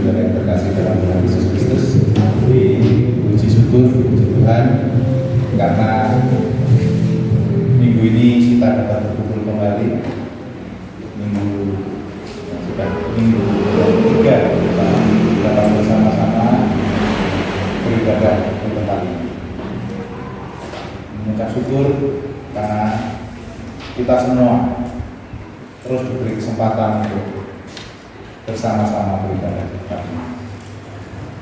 saudara yang terkasih dalam Tuhan Yesus Kristus. Puji syukur, puji Tuhan karena minggu ini kita dapat berkumpul kembali. Minggu ketiga kita dapat bersama-sama beribadah di tempat ini. Mengucap syukur karena kita semua terus diberi kesempatan untuk bersama-sama beribadah di tempat ini.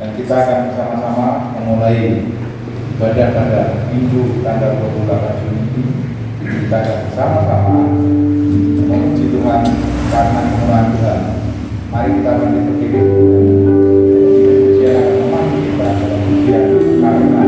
Dan kita akan bersama-sama memulai ibadah pada minggu tanggal 28 Juni ini. Kita akan bersama-sama memuji Tuhan karena kemurahan Tuhan. Mari kita bangkit berdiri. Dia akan memanggil kita dalam ujian karena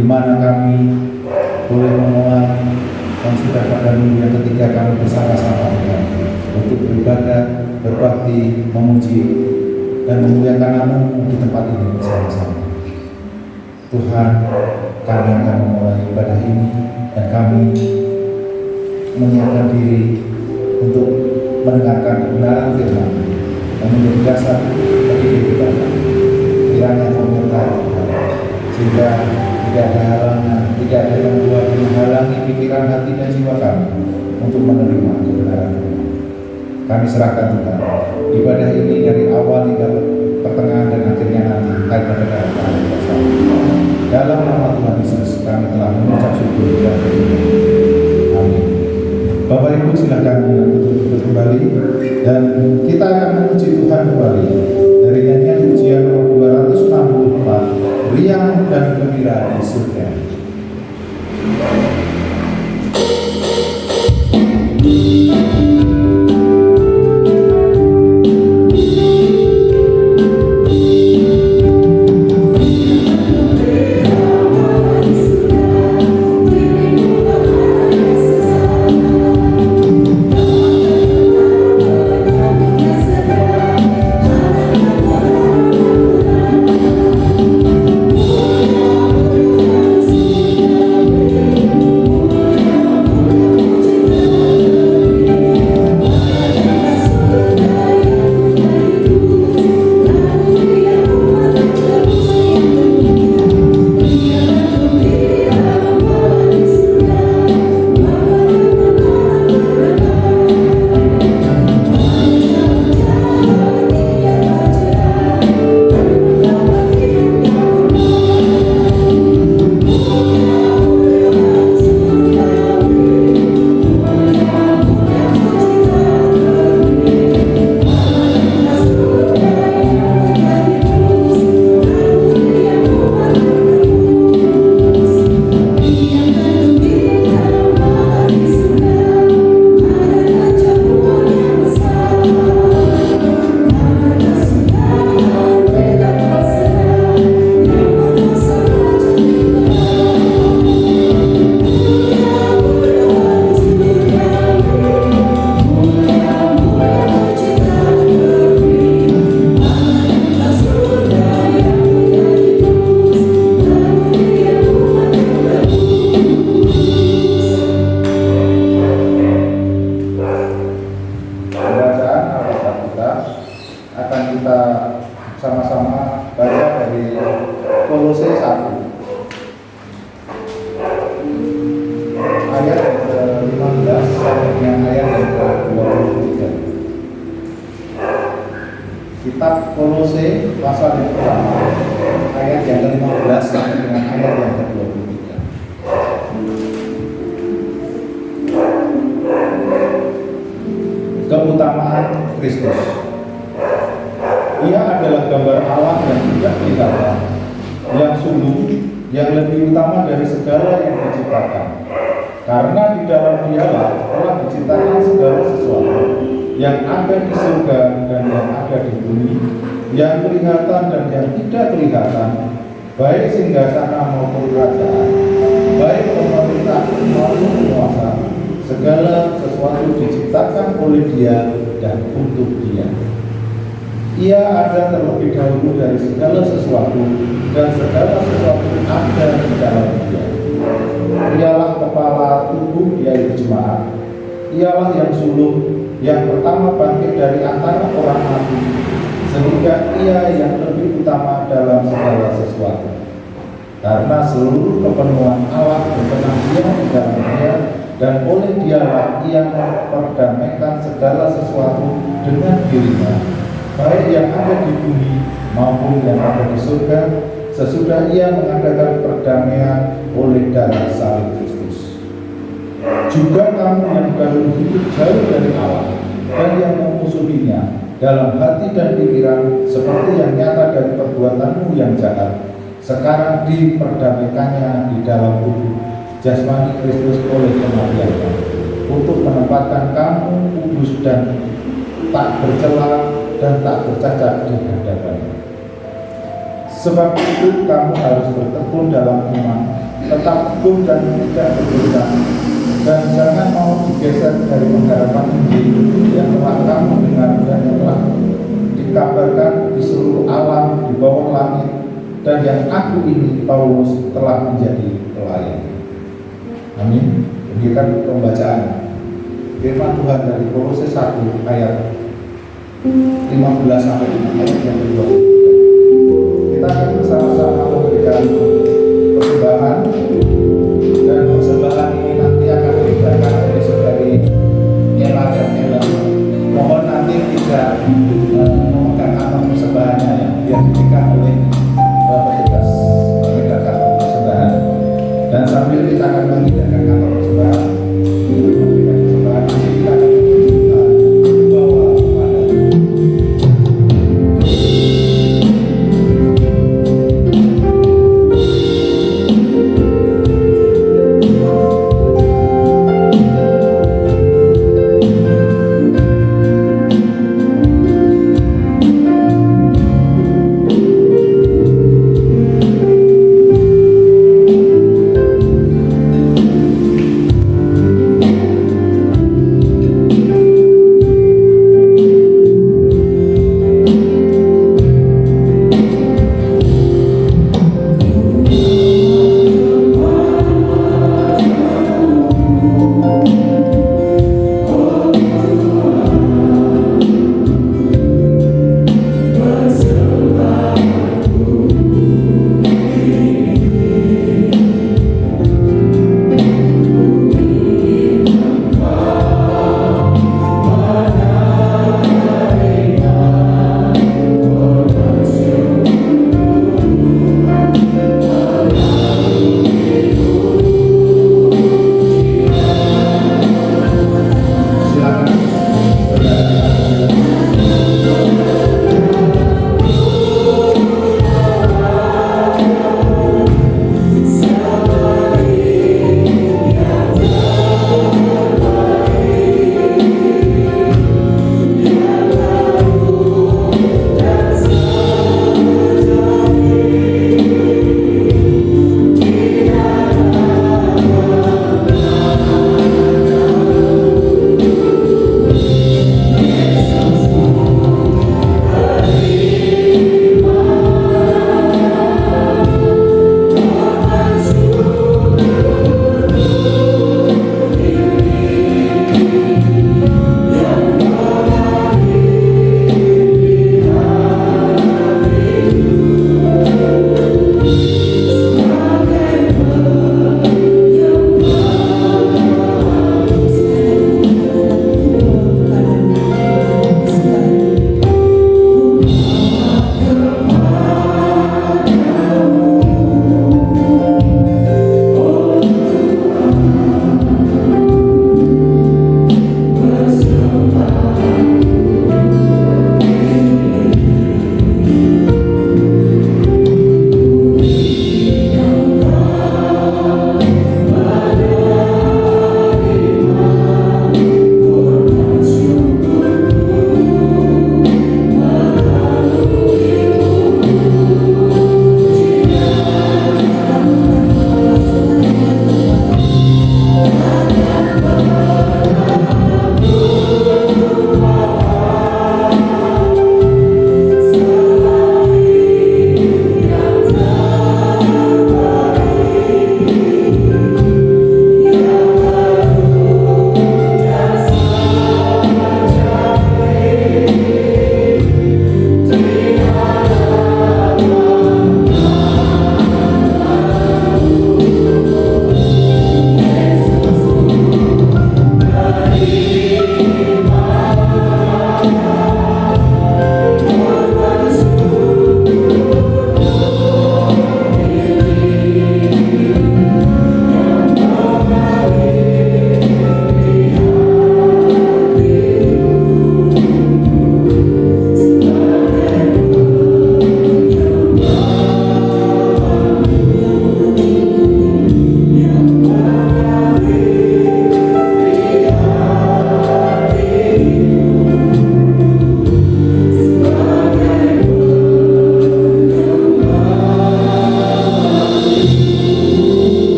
di mana kami boleh mengulang dan sudah pada minggu yang ketiga kami bersama-sama untuk beribadah, berbakti, memuji dan memuliakan Nama-Mu di tempat ini bersama-sama. Tuhan, kami akan memulai ibadah ini dan kami menyiapkan diri untuk mendengarkan kebenaran firman yang menjadi dasar bagi kehidupan. Kiranya Kau menyertai sehingga tidak ada halangan, tidak ada yang menghalangi pikiran hati dan jiwa kami untuk menerima kebenaran. Kami serahkan Tuhan ibadah ini dari awal hingga pertengahan dan akhirnya nanti hanya kepada kami bersama. Dalam nama Tuhan Yesus kami telah mengucap syukur dan berdoa. Amin. Bapak Ibu silakan duduk kembali dan kita akan memuji Tuhan kembali dari nyanyian pujian nomor 264, Riang dan Gembira di Surga. Kitab Kolose pasal yang pertama ayat yang ke-15 sampai dengan ayat yang ke-23. Keutamaan Kristus. Ia adalah gambar Allah yang tidak dikatakan, yang sungguh, yang lebih utama dari segala yang diciptakan. Karena di dalam Dialah telah diciptakan segala sesuatu yang ada di surga dan yang ada di bumi, yang kelihatan dan yang tidak kelihatan, baik singgasana maupun kerajaan, baik pemerintah maupun penguasa. Segala sesuatu diciptakan oleh Dia dan untuk Dia. Ia ada terlebih dahulu dari segala sesuatu, dan segala sesuatu ada di dalam Dia. Ialah kepala tubuh, yaitu jemaat. Ialah yang sulung, yang pertama bangkit dari antara orang mati, sehingga Ia yang lebih utama dalam segala sesuatu. Karena seluruh kepenuhan Allah berkenan diam di dalam Dia, dan oleh Dialah Ia memperdamaikan segala sesuatu dengan dirinya, baik yang ada di bumi maupun yang ada di surga, sesudah Ia mengadakan perdamaian oleh darah salib Kristus. Juga kamu yang dahulu hidup jauh dari Allah dan yang memusuhinya dalam hati dan pikiran, seperti yang nyata dari perbuatanmu yang jahat, sekarang diperdamaikannya di dalam tubuh jasmani Kristus oleh kematiannya, untuk menempatkan kamu kudus dan tak bercela dan tak bercacat di hadapannya. Sebab itu kamu harus bertekun dalam iman, tetap teguh dan tidak berdosa, dan jangan mau digeser dari pengharapan Injil yang telah kamu dengar dan yang telah dikabarkan di seluruh alam di bawah langit, dan yang aku ini Paulus telah menjadi pelayan. Amin. Demikian pembacaan firman Tuhan dari Kolose 1 ayat 15 sampai dengan ayat yang kedua. Kita akan bersama-sama memberikan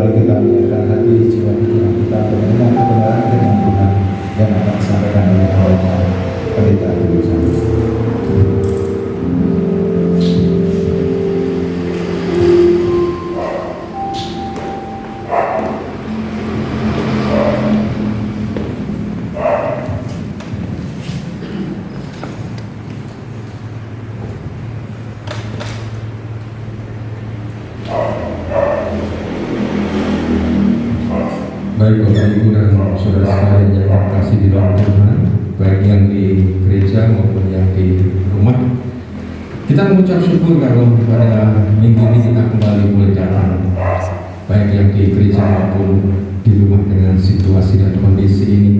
mari kita menyiapkan hati, jiwa pikiran kita mendengar kebenaran firman Tuhan yang akan disampaikan oleh Allah Pendeta Tulus Agus. Baik Bapak Ibu dan saudara sekalian yang terkasih di dalam Tuhan, baik yang di gereja maupun yang di rumah, kita mengucap syukur kalau pada minggu ini kita kembali boleh datang, baik yang di gereja maupun di rumah dengan situasi dan kondisi ini.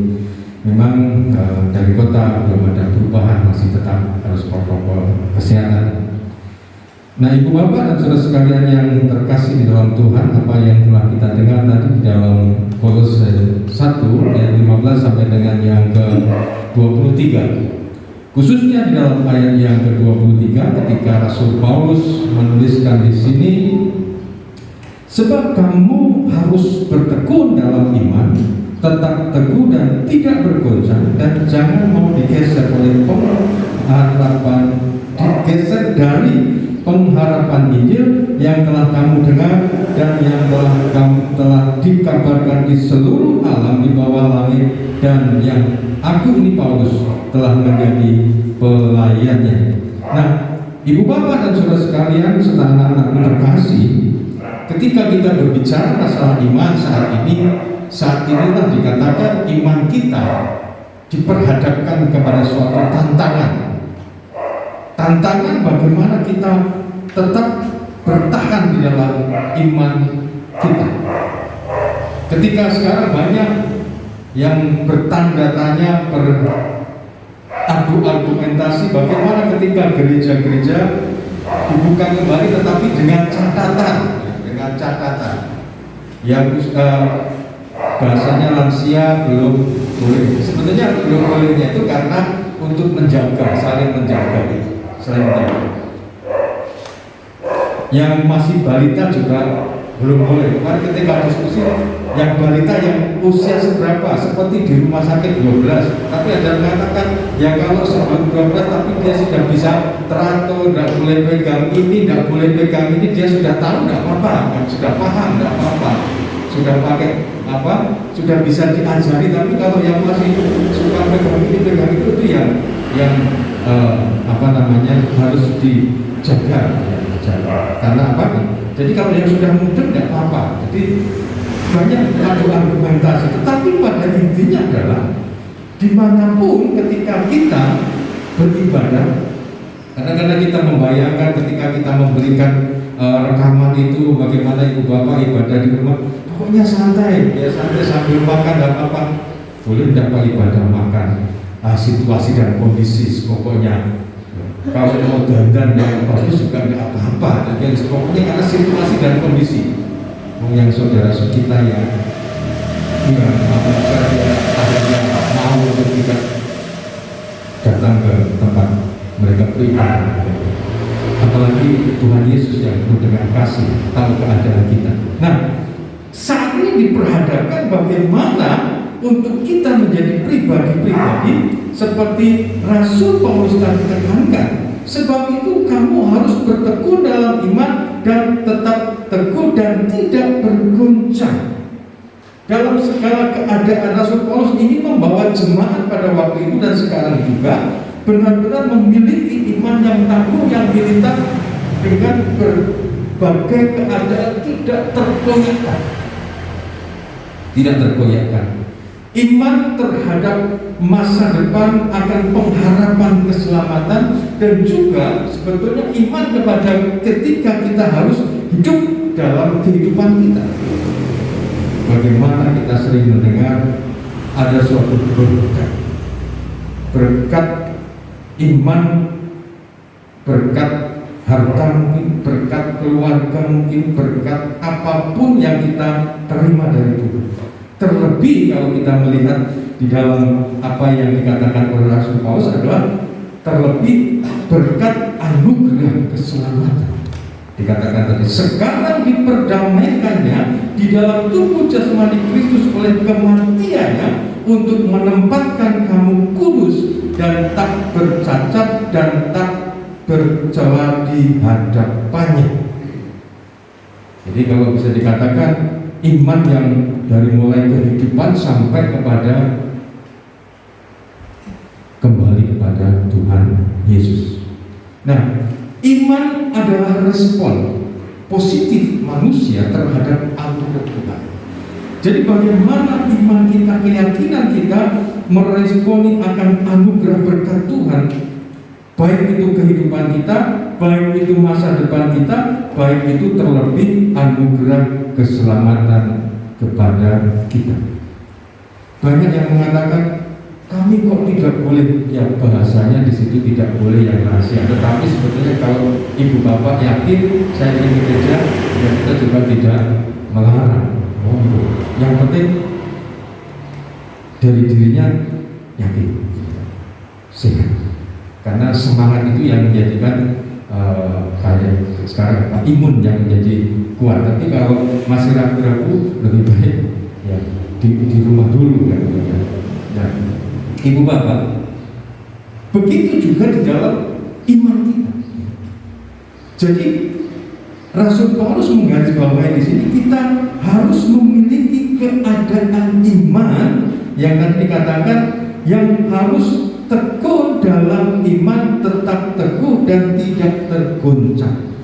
Memang dari kota belum ada perubahan, masih tetap harus protokol kesehatan. Nah, Ibu Bapak dan saudara sekalian yang terkasih di dalam Tuhan, apa yang telah kita dengar tadi di dalam Kolose 1 ayat 15 sampai dengan yang ke-23, khususnya di dalam ayat yang ke-23 ketika Rasul Paulus menuliskan di sini, sebab kamu harus bertekun dalam iman, tetap teguh dan tidak bergoncang, dan jangan mau digeser oleh pengharapan, digeser dari pengharapan Injil yang telah kamu dengar dan yang telah dikabarkan di seluruh alam di bawah langit, dan yang aku ini Paulus telah menjadi pelayannya. Nah, Ibu Bapak dan saudara sekalian serta anak-anakku terkasih, ketika kita berbicara masalah iman saat inilah dikatakan iman kita diperhadapkan kepada suatu tantangan bagaimana kita tetap bertahan di dalam iman kita. Ketika sekarang banyak yang bertanda tanya, berargumentasi bagaimana ketika gereja-gereja dibuka kembali, tetapi dengan catatan yang bahasanya lansia belum boleh. Sebetulnya belum bolehnya itu karena untuk menjaga, saling menjaga. Yang masih balita juga belum boleh. Mari ketika diskusi yang balita yang usia seberapa, seperti di rumah sakit 12, tapi ada yang mengatakan ya kalau sebelum 12 tapi dia sudah bisa teratur, tidak boleh pegang ini, tidak boleh pegang ini, dia sudah tahu, tidak apa-apa, sudah paham, tidak apa-apa, sudah pakai apa, sudah bisa diajari. Tapi kalau yang masih suka pegang ini, pegang itu yang harus dijaga. Karena apa? Jadi kalau yang sudah muda tidak apa-apa. Jadi banyak argumentasi. Tetapi pada intinya adalah dimanapun ketika kita beribadah, kadang-kadang kita membayangkan ketika kita memberikan rekaman itu bagaimana Ibu Bapak ibadah di rumah, pokoknya santai, ya santai sambil makan, tidak apa-apa. Boleh tidak Pak ibadah makan? Situasi dan kondisi pokoknya. Kalau mau dandan yang bagus juga tidak apa-apa. Jadi pokoknya karena situasi dan kondisi. Yang saudara kita yang akhirnya mau untuk kita datang ke tempat mereka beribadah. Apalagi Tuhan Yesus yang penuh dengan kasih tahu keadaan kita. Nah, saat ini diperhadapkan bagaimana untuk kita menjadi pribadi-pribadi seperti Rasul Paulus tadi tekankan. Sebab itu kamu harus bertekun dalam iman dan tetap teguh dan tidak bergoncang. Dalam segala keadaan Rasul Paulus ini membawa jemaat pada waktu itu dan sekarang juga benar-benar memiliki iman yang tangguh, yang militer dengan berbagai keadaan tidak tergoyahkan. Iman terhadap masa depan akan pengharapan keselamatan, dan juga sebetulnya iman kepada ketika kita harus hidup dalam kehidupan kita. Bagaimana kita sering mendengar ada suatu berkat iman, berkat harta mungkin, berkat keluarga mungkin, berkat apapun yang kita terima dari Tuhan. Terlebih kalau kita melihat di dalam apa yang dikatakan oleh Rasul Paulus adalah terlebih berkat anugerah keselamatan. Dikatakan tadi, sekarang diperdamaikannya di dalam tubuh jasmani Kristus oleh kematiannya untuk menempatkan kamu kudus dan tak bercacat dan tak bercela di hadapannya. Jadi kalau bisa dikatakan iman yang dari mulai kehidupan sampai kepada kembali kepada Tuhan Yesus. Nah, iman adalah respon positif manusia terhadap anugerah Tuhan. Jadi bagaimana iman kita, keyakinan kita meresponi akan anugerah berkat Tuhan, baik itu kehidupan kita, baik itu masa depan kita, baik itu terlebih anugerah keselamatan kepada kita. Banyak yang mengatakan, kami kok tidak boleh, ya bahasanya di situ tidak boleh yang rahasia. Tetapi sebetulnya kalau ibu bapak yakin saya ingin bekerja, ya kita juga tidak melarang. Yang penting dari dirinya yakin, sehat. Karena semangat itu yang menjadikan kayak sekarang imun yang menjadi kuat. Tapi kalau masih ragu-ragu, lebih baik ya di rumah dulu kan. Ya. Ibu bapak, begitu juga di dalam iman kita. Jadi Rasul Paulus menggarisbawahi di sini kita harus memiliki keadaan iman yang tadi dikatakan yang harus teguh dalam iman, tetap teguh dan tidak tergoncang.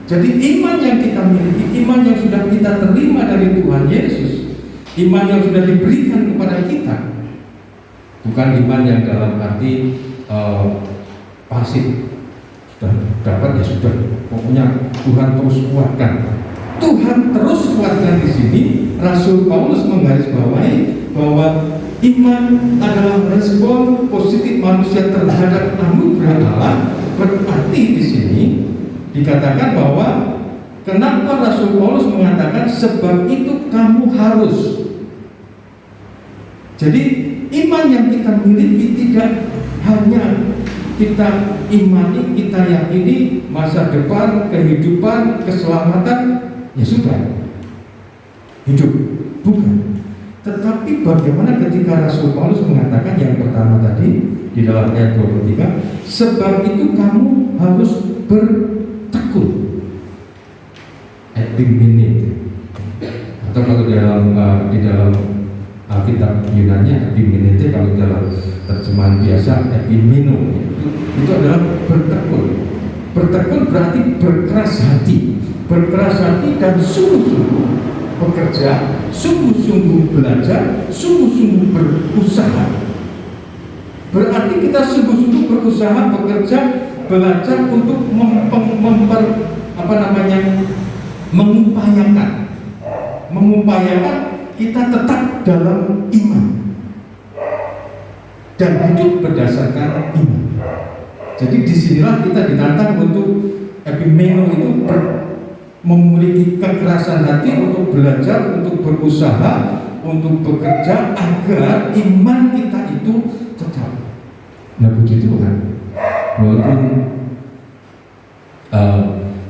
Jadi iman yang kita miliki, iman yang sudah kita terima dari Tuhan Yesus, iman yang sudah diberikan kepada kita, bukan iman yang dalam arti pasif. Sudah dapat ya sudah, pokoknya Tuhan terus kuatkan. Tuhan terus kuatkan di sini. Rasul Paulus menggarisbawahi bahwa iman adalah respon positif manusia terhadap anugerah Allah. Berarti di sini dikatakan bahwa kenapa Rasul Paulus mengatakan sebab itu kamu harus. Jadi iman yang kita miliki tidak hanya kita imani, kita yakini masa depan, kehidupan, keselamatan, ya sudah hidup, bukan. Tetapi bagaimana ketika Rasul Paulus mengatakan yang pertama tadi di dalam ayat 23, sebab itu kamu harus bertekun, epimenete, atau kalau di dalam Alkitab Yunani epimenete, kalau dalam terjemahan biasa epimeno, itu adalah bertekun. Bertekun berarti berkeras hati dan sungguh-sungguh bekerja, sungguh-sungguh belajar, sungguh-sungguh berusaha. Berarti kita sungguh-sungguh berusaha, bekerja, belajar untuk mengupayakan kita tetap dalam iman dan hidup berdasarkan iman. Jadi disinilah kita ditantang untuk epimeno itu memiliki kekerasan hati untuk belajar, untuk berusaha, untuk bekerja agar iman kita itu tetap. Nah puji Tuhan, walaupun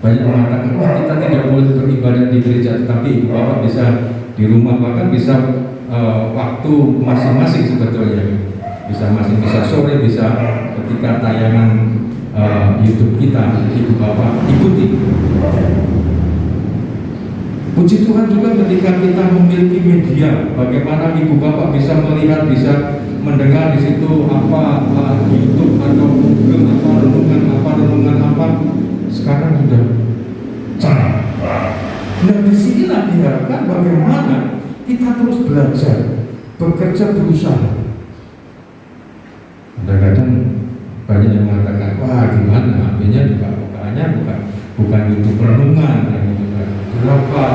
banyak mengatakan wah kita tidak boleh beribadah di gereja, tetapi ibu bapak bisa di rumah, bahkan bisa waktu masing-masing sebetulnya. Bisa sore, bisa ketika tayangan YouTube kita, ibu bapak ikuti. Puji Tuhan juga ketika kita memiliki media, bagaimana ibu bapak bisa melihat, bisa mendengar di situ apa YouTube atau Google, apa renungan, sekarang sudah canggih. Nah disinilah diharapkan bagaimana kita terus belajar, bekerja, berusaha. Kadang-kadang banyak yang mengatakan, wah gimana, akhirnya buka-bukaannya bukan YouTube renungan, berapa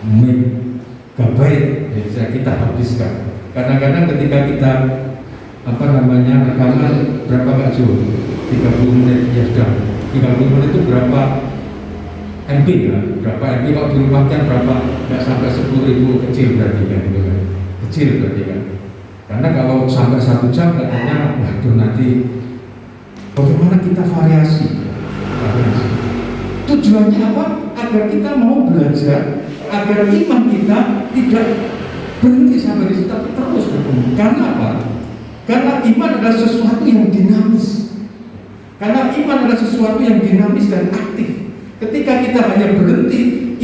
megabyte yang kita habiskan. Kadang-kadang ketika kita rekaman berapa Kak Jo? 30 menit ya sudah. 30 menit itu berapa MB ya? Berapa MB kalau dirumahkan berapa? Nggak sampai 10.000, kecil berarti kan, gitu kan? Kecil berarti kan? Karena kalau sampai 1 jam katanya, waduh nanti bagaimana kita variasi? Tujuannya apa? Agar kita mau belajar, agar iman kita tidak berhenti sampai di situ, tapi terus berkembang. Karena apa? Karena iman adalah sesuatu yang dinamis. Karena iman adalah sesuatu yang dinamis dan aktif. Ketika kita hanya berhenti,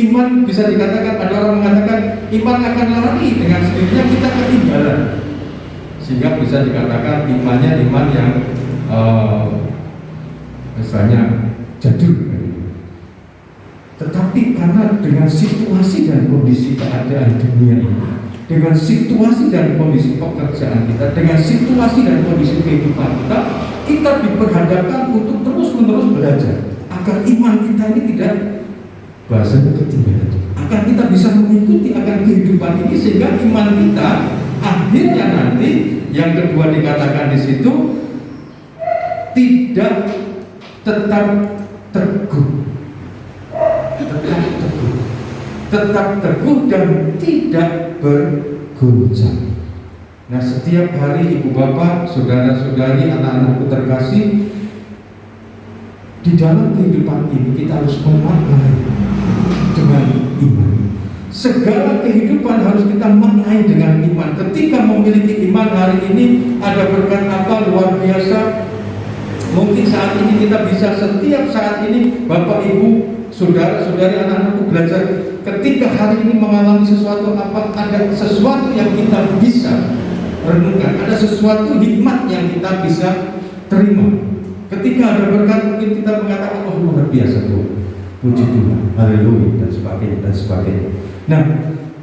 iman bisa dikatakan, ada orang mengatakan iman akan lari dengan sendirinya, kita ketinggalan. Sehingga bisa dikatakan imannya iman yang misalnya jadul. Tetapi karena dengan situasi dan kondisi keadaan dunia ini, dengan situasi dan kondisi pekerjaan kita, dengan situasi dan kondisi kehidupan kita, kita diperhadapkan untuk terus-menerus belajar agar iman kita ini tidak bahasanya ketinggalan, agar kita bisa mengikuti akan kehidupan ini, sehingga iman kita akhirnya nanti yang kedua dikatakan di situ tidak tetap teguh, tetap teguh dan tidak bergoncang. Nah, setiap hari ibu bapak, saudara-saudari, anak-anakku terkasih, di dalam kehidupan ini kita harus memaknai dengan iman. Segala kehidupan harus kita maknai dengan iman. Ketika memiliki iman hari ini, ada berkat apa luar biasa. Mungkin saat ini kita bisa setiap saat ini, bapak ibu, saudara-saudari, anak-anakku belajar. Ketika hari ini mengalami sesuatu apa, ada sesuatu yang kita bisa renungkan, ada sesuatu hikmat yang kita bisa terima. Ketika ada berkat, mungkin kita mengatakan, oh luar biasa Tuhan, puji Tuhan, haleluya, dan sebagainya, dan sebagainya. Nah,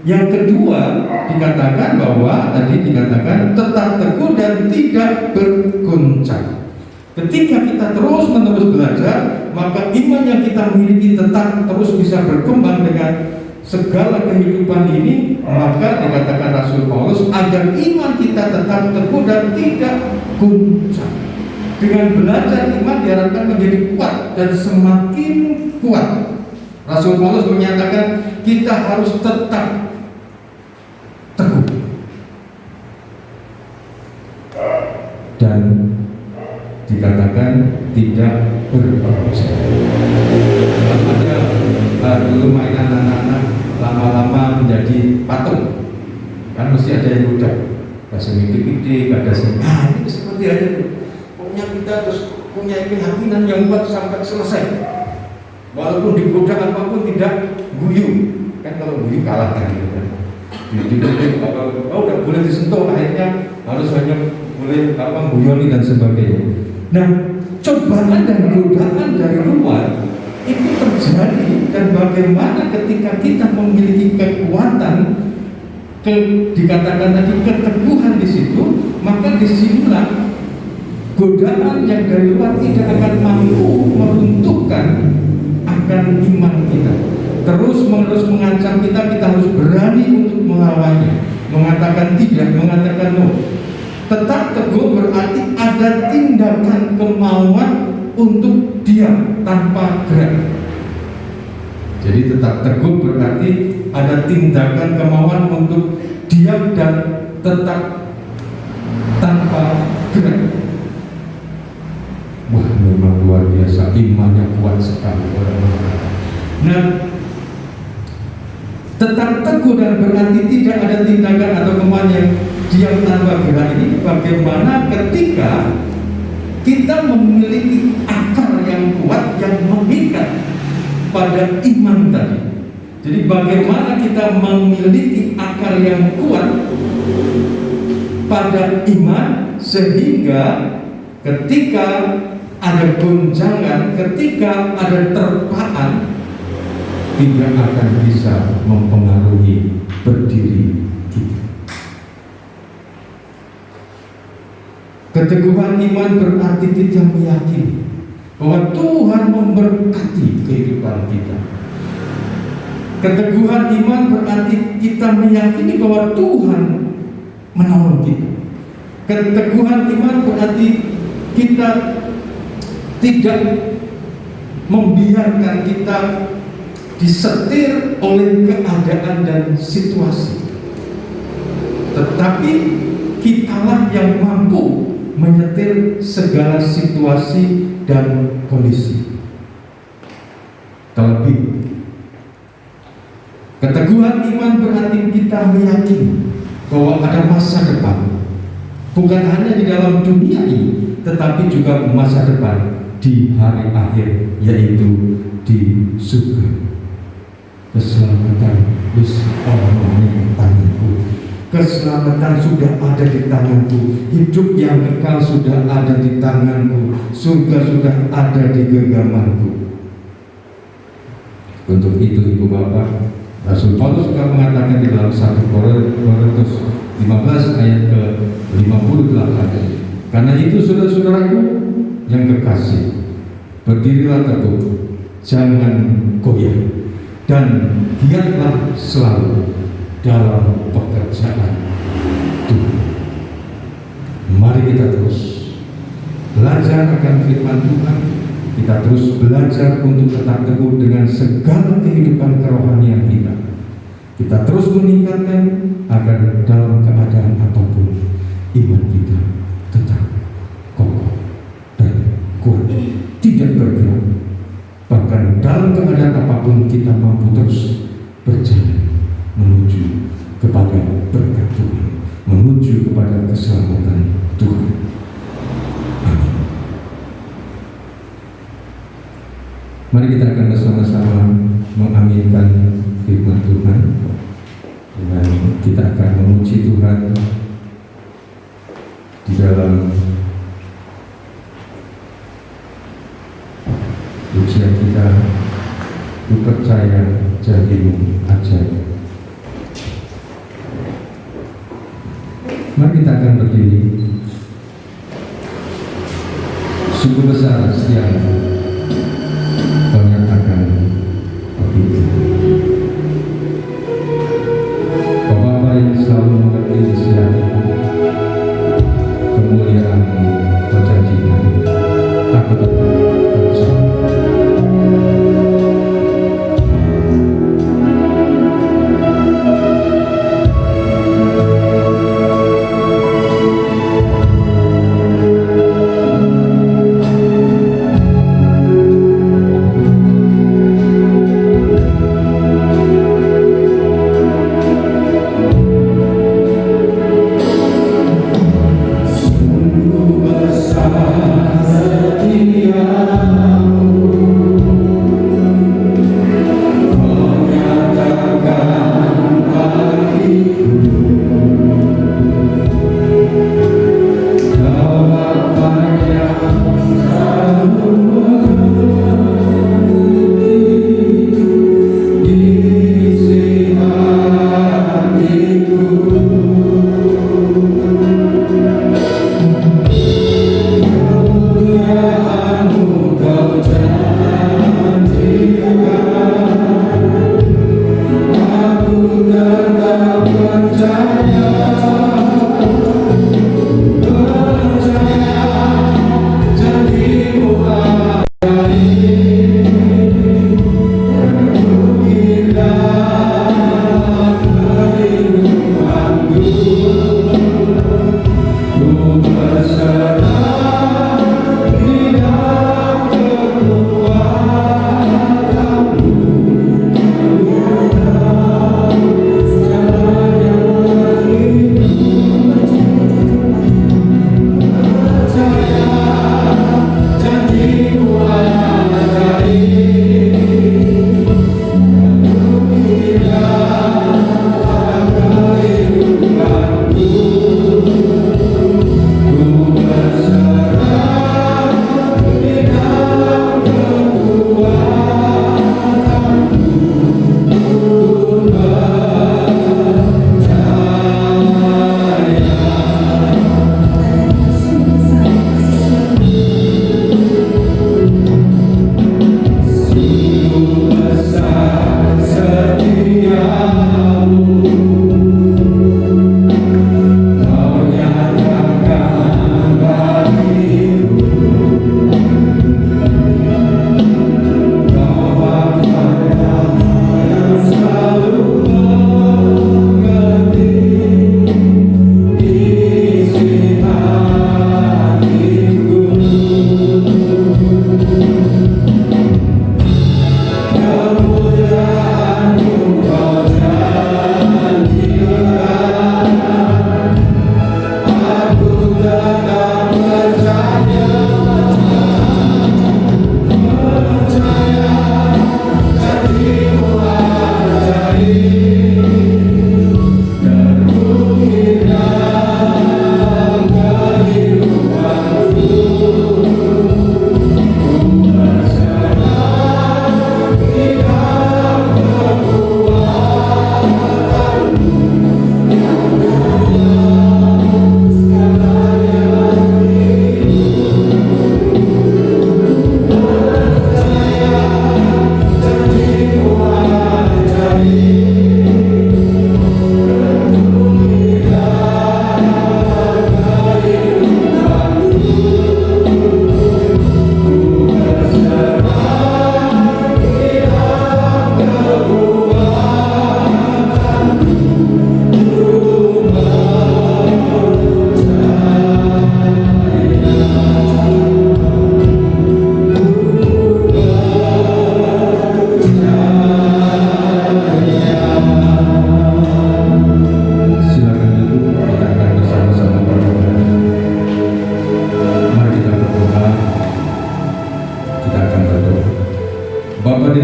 yang kedua dikatakan bahwa tadi dikatakan tetap teguh dan tidak bergoncang. Ketika kita terus-menerus belajar, maka iman yang kita miliki tetap terus bisa berkembang dengan segala kehidupan ini. Maka dikatakan Rasul Paulus agar iman kita tetap teguh dan tidak goncang. Dengan belajar iman diharapkan menjadi kuat dan semakin kuat. Rasul Paulus menyatakan kita harus tetap teguh dan dikatakan tidak bergoncang. Ada dulu mainan anak-anak lama-lama menjadi patung, kan mesti ada yang udah kasih gede-gede, ada sini. Nah, ini seperti aja tuh. Pokoknya kita terus punya keyakinan yang kuat sampai selesai. Walaupun digoda apapun tidak guyu. Kan kalau guyu kalah kan gitu kan. Oh, udah boleh disentuh, akhirnya harus hanya boleh guyoni dan sebagainya. Nah, cobaan dan godaan dari luar itu terjadi, dan bagaimana ketika kita memiliki kekuatan, dikatakan tadi keteguhan di situ, maka disinilah godaan yang dari luar tidak akan mampu meruntuhkan akan iman kita. Terus-menerus mengancam kita, kita harus berani untuk melawannya, mengatakan tidak, mengatakan no. Tetap teguh berarti ada tindakan kemauan untuk diam tanpa gerak. Jadi tetap teguh berarti ada tindakan kemauan untuk diam dan tetap tanpa gerak. Wah, memang luar biasa, imannya kuat sekali orang-orang. Nah, tetap teguh dan berarti tidak ada tindakan atau kemauan yang diam tanpa gerak ini. Bagaimana ketika kita memiliki akar yang kuat yang mengikat pada iman tadi. Jadi bagaimana kita memiliki akar yang kuat pada iman, sehingga ketika ada goncangan, ketika ada terpaan, tidak akan bisa mempengaruhi berdiri kita. Keteguhan iman berarti kita meyakini bahwa Tuhan memberkati kehidupan kita. Keteguhan iman berarti kita meyakini bahwa Tuhan menolong kita. Keteguhan iman berarti kita tidak membiarkan kita disetir oleh keadaan dan situasi, tetapi kitalah yang mampu menyetir segala situasi dan kondisi. terlebih. Keteguhan iman berarti kita meyakini bahwa ada masa depan, bukan hanya di dalam dunia ini, tetapi juga masa depan di hari akhir, yaitu di surga. Keselamatan wis ono ning tanganku. Keselamatan sudah ada di tanganku. Hidup yang kekal sudah ada di tanganku. Surga sudah ada di genggamanku. Untuk itu Ibu Bapak, Rasul Paulus juga mengatakan di dalam 1 Korintus 15 ayat ke-58. Karena itu saudara-saudaraku yang kekasih, berdirilah teguh, jangan goyah, dan giatlah selalu dalam pekerjaan Tuhan. Mari kita terus belajar akan firman Tuhan. Kita terus belajar untuk tetap teguh dengan segala kehidupan kerohanian kita. Kita terus meningkatkan agar dalam keadaan apapun iman kita tetap kokoh dan kuat, tidak bergerak. Bahkan dalam keadaan apapun kita mampu terus berjalan menuju kepada berkat Tuhan, menuju kepada keselamatan Tuhan. Amin. Mari kita akan bersama-sama mengaminkan firman Tuhan, dan kita akan memuji Tuhan di dalam ujian kita. Ku percaya janjimu ajaib. Mari kita akan berdiri. Sungguh besar setiamu, Kau nyatakan begitu. Kau Bapa yang selalu mengerti isi hatiku, kemuliaan-Mu Kau janjikan. Aku tetap percaya.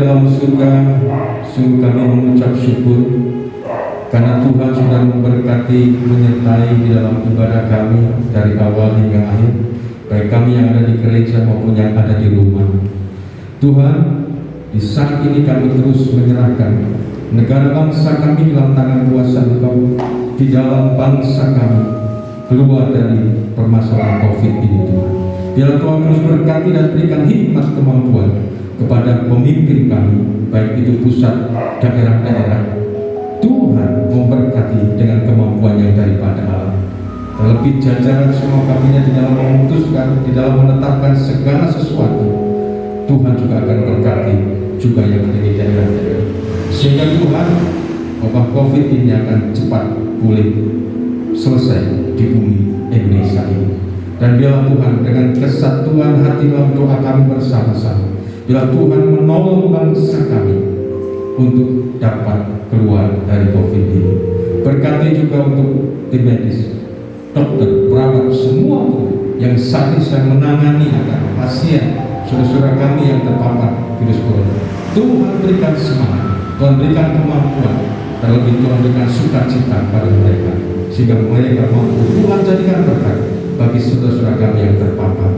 dalam surga, sungguh kami mengucap syukur karena Tuhan sudah memberkati, menyertai di dalam ibadah kami dari awal hingga akhir, baik kami yang ada di gereja maupun yang ada di rumah. Tuhan, di saat ini kami terus menyerahkan negara bangsa kami dalam tangan kuasa Engkau, di dalam bangsa kami keluar dari permasalahan COVID ini Tuhan. Biarlah Tuhan terus berkati dan berikan hikmat kemampuan kepada pemimpin kami, baik itu pusat, daerah-daerah. Tuhan memberkati dengan kemampuan yang daripada Allah. Terlebih jajaran semua kabinet di dalam memutuskan, di dalam menetapkan segala sesuatu, Tuhan juga akan berkati juga yang ada di daerah-daerah. Sehingga Tuhan, wabah COVID ini akan cepat pulih, selesai di bumi Indonesia ini. Dan biarlah Tuhan dengan kesatuan hati dalam doa kami bersama-sama, biarlah Tuhan menolong bangsa kami untuk dapat keluar dari COVID ini. Berkati juga untuk tim medis, dokter, perawat, semua yang saat ini sedang menangani akan pasien, saudara-saudara kami yang terpapar virus corona. Tuhan berikan semangat, Tuhan berikan kemampuan, terlebih Tuhan berikan sukacita pada mereka, sehingga mereka mampu Tuhan jadikan berkat bagi saudara-saudara kami yang terpapar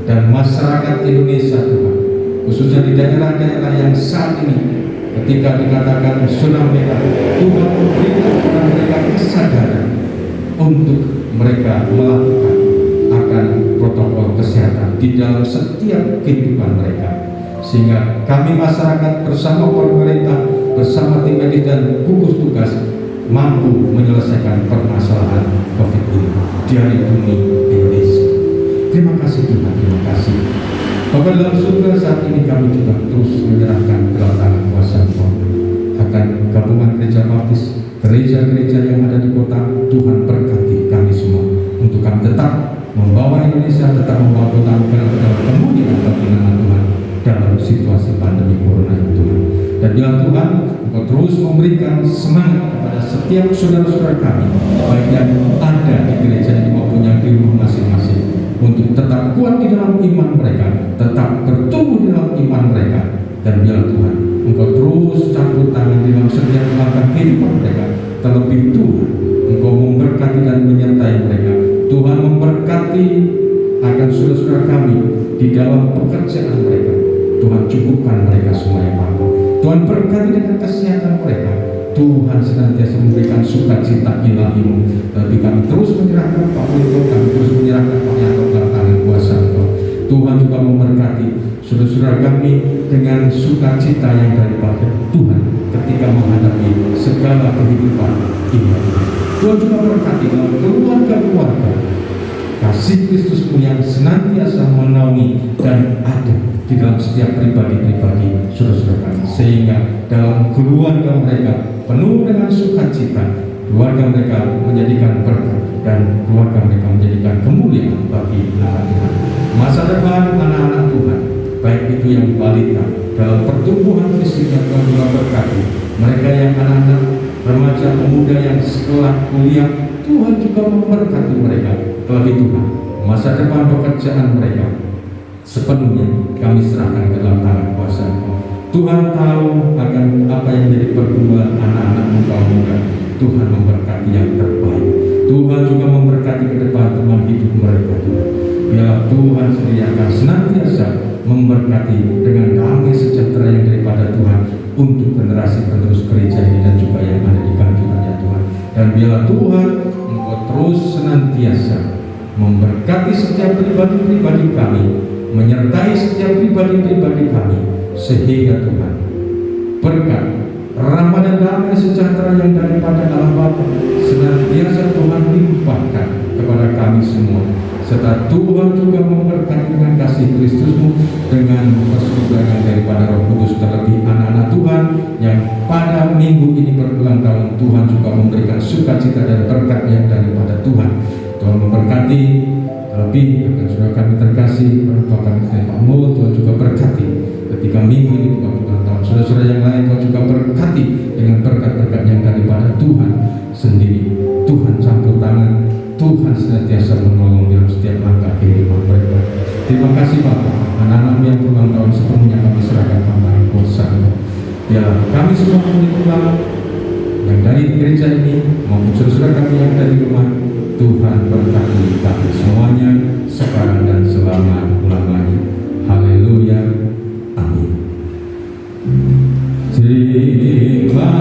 dan masyarakat Indonesia Tuhan, khususnya di daerah-daerah yang saat ini ketika dikatakan zona merah, Tuhan memberikan kepada mereka kesadaran untuk mereka melakukan akan protokol kesehatan di dalam setiap kehidupan mereka, sehingga kami masyarakat bersama pemerintah, bersama tim medis dan gugus tugas mampu menyelesaikan permasalahan COVID ini dari bumi Indonesia. Terima kasih Tuhan, terima kasih. Bapak dalam surga, saat ini kami juga terus menyerahkan dalam tangan kuasa Tuhan akan gabungan gereja baptis, gereja-gereja yang ada di kota. Tuhan berkati kami semua untuk kami tetap membawa Indonesia, tetap membawa kota dalam kemudian bagi nama Tuhan dalam situasi pandemi corona ini Tuhan. Dan biarlah Tuhan Engkau terus memberikan semangat kepada setiap saudara-saudara kami, baik yang ada di gereja ini maupun yang di rumah masing-masing, untuk tetap kuat di dalam iman mereka, tetap bertumbuh di dalam iman mereka. Dan biarlah Tuhan Engkau terus campur tangan di dalam setiap langkah kehidupan mereka. Terlebih Tuhan Engkau memberkati dan menyertai mereka. Tuhan memberkati akan saudara-saudara kami di dalam pekerjaan mereka. Tuhan cukupkan mereka semua yang mampu. Tuhan berkati dengan kesehatan mereka. Tuhan senantiasa memberikan sukacita ilahi-Mu. Tapi kami terus menyerahkan Pak Wito, kami terus menyerahkan Pak Yanto dalam tangan kuasa Engkau. Tuhan juga memberkati saudara-saudara kami dengan sukacita yang daripada Tuhan ketika menghadapi segala kehidupan ini. Tuhan juga berkati dalam keluarga-keluarga, kasih Kristus-Mu yang senantiasa menaungi dan ada di dalam setiap pribadi-pribadi saudara-saudara kami, sehingga dalam keluarga mereka penuh dengan sukacita, keluarga mereka menjadikan berkat dan keluarga mereka menjadikan kemuliaan bagi nama Tuhan. Masa depan anak-anak Tuhan, baik itu yang balita dalam pertumbuhan fisiknya, Tuhan juga berkati mereka yang anak-anak remaja pemuda yang sekolah kuliah, Tuhan juga memberkati mereka. Terlebih Tuhan, masa depan pekerjaan mereka sepenuhnya kami serahkan ke dalam tangan kuasa Engkau. Tuhan tahu akan apa yang menjadi pergumulan anak-anak kaum muda. Tuhan memberkati yang terbaik. Tuhan juga memberkati ke depan teman hidup mereka Tuhan. Biarlah Tuhan sendiri akan senantiasa memberkati dengan damai sejahtera yang daripada Tuhan untuk generasi penerus gereja ini dan juga yang ada di kantornya Tuhan. Dan biarlah Tuhan Engkau terus senantiasa memberkati setiap pribadi-pribadi kami, menyertai setiap pribadi-pribadi kami, sehingga Tuhan berkat rahmat dan damai sejahtera yang daripada Allah Bapa senantiasa Tuhan limpahkan kepada kami semua, serta Tuhan juga memberkati dengan kasih Kristus-Mu, dengan persetujuan yang daripada Roh Kudus. Terlebih anak-anak Tuhan yang pada minggu ini berulang tahun, Tuhan juga memberikan sukacita dan berkat yang daripada Tuhan. Tuhan memberkati lebih akan saudara kami terkasih, orang tua kami Pak Mul. Tuhan juga berkati ketika minggu ini juga berulang tahun. Saudara-saudara yang lain Tuhan juga berkati dengan berkat-berkat yang daripada Tuhan sendiri. Tuhan campur tangan, Tuhan senantiasa menolong dalam setiap langkah kehidupan mereka. Terima kasih Bapak, anak-anak yang berulang tahun sepenuhnya kami serahkan pada kuasa. Biarlah kami semua pemilik Tuhan yang dari gereja ini maupun saudara kami yang dari rumah, Tuhan berkati kami semuanya sekarang dan selama-lamanya. Haleluya. Amin. Terima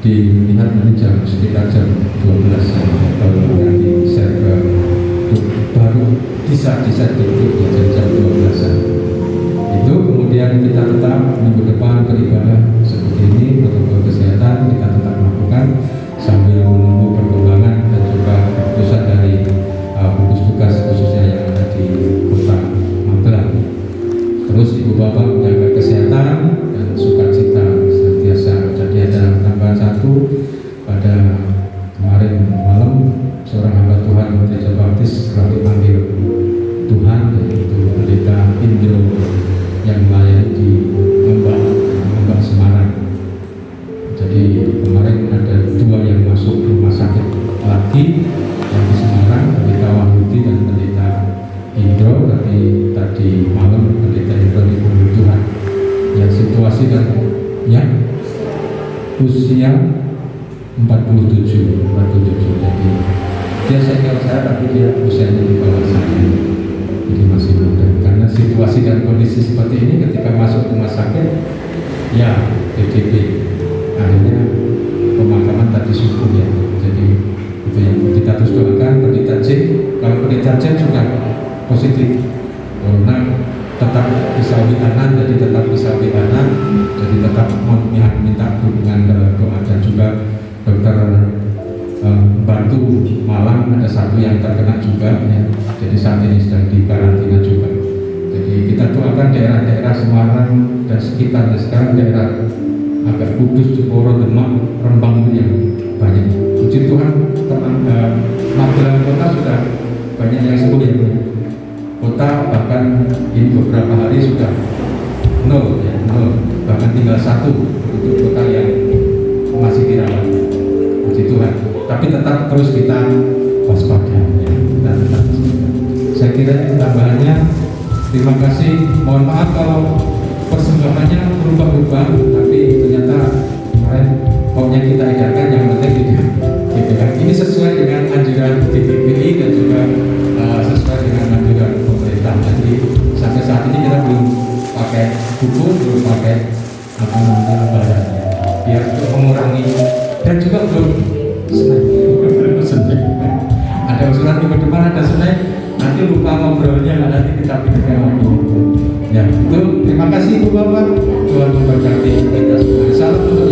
dilihat nanti sekitar jam 12 baru nanti share ke baru bisa tutup ya jam 12-an. Itu kemudian kita tetap minggu depan beribadah seperti ini, protokol kesehatan kita tetap lakukan sambil menunggu perkembangan dan juga keputusan dari gugus tugas khususnya yang ada di Kota Magelang. Terus Ibu Bapak menjaga kesehatan dan sukacita senantiasa. Jadi ada tambahan satu, pada kemarin malam seorang hamba Tuhan Gereja Baptis telah dipanggil Tuhan, yaitu Pendeta Indro yang melayani di Membak Semarang. Jadi kemarin ada 2 yang masuk rumah sakit lagi yang di Semarang, Pendeta Wahyudi dan Pendeta Indro. Tapi tadi malam Pendeta Indro dipanggil Tuhan. Yang situasi dan yang usia 47. Jadi dia senior saya tapi dia usianya di bawah saya, jadi masih muda. Karena situasi dan kondisi seperti ini ketika masuk rumah sakit ya PDP, akhirnya pemakaman tadi subuh ya. Jadi itu yang kita terus doakan. Pendeta J, kalau Pendeta J juga positif corona, tetap bisa wihanan, jadi tetap bisa wihanan, jadi tetap minta dukungan doa. Dan juga dokter Bantu Malang ada 1 yang terkena juga ya. Jadi saat ini sedang di karantina juga. Jadi kita doakan daerah-daerah Semarang dan sekitarnya, sekarang daerah agak Kudus, Jeporo, Demak, Rembang itu yang banyak. Puji Tuhan, Magelang kota sudah banyak yang sembuh ya. Kota bahkan ini beberapa hari sudah 0 ya, 0, bahkan tinggal 1 untuk kota yang masih dirawat. Puji Tuhan. Tapi tetap terus kita waspada ya, kita tetap waspada. Saya kira tambahannya. Terima kasih. Mohon maaf kalau persembahannya berubah-ubah, tapi ternyata kemarin pokoknya kita edarkan yang penting gitu. Ini sesuai dengan anjuran DPPI dan juga sesuai dengan anjuran pemerintah. Jadi sampai saat ini kita belum pakai buku, belum pakai lembarannya, biar untuk mengurangi, dan juga belum snack. Ada usulan minggu depan ada snack, nanti lupa ngobrolnya, nanti kita pikirkan lagi. Ya, itu terima kasih Ibu Bapak, Tuhan memberkati kita semua. Salam untuk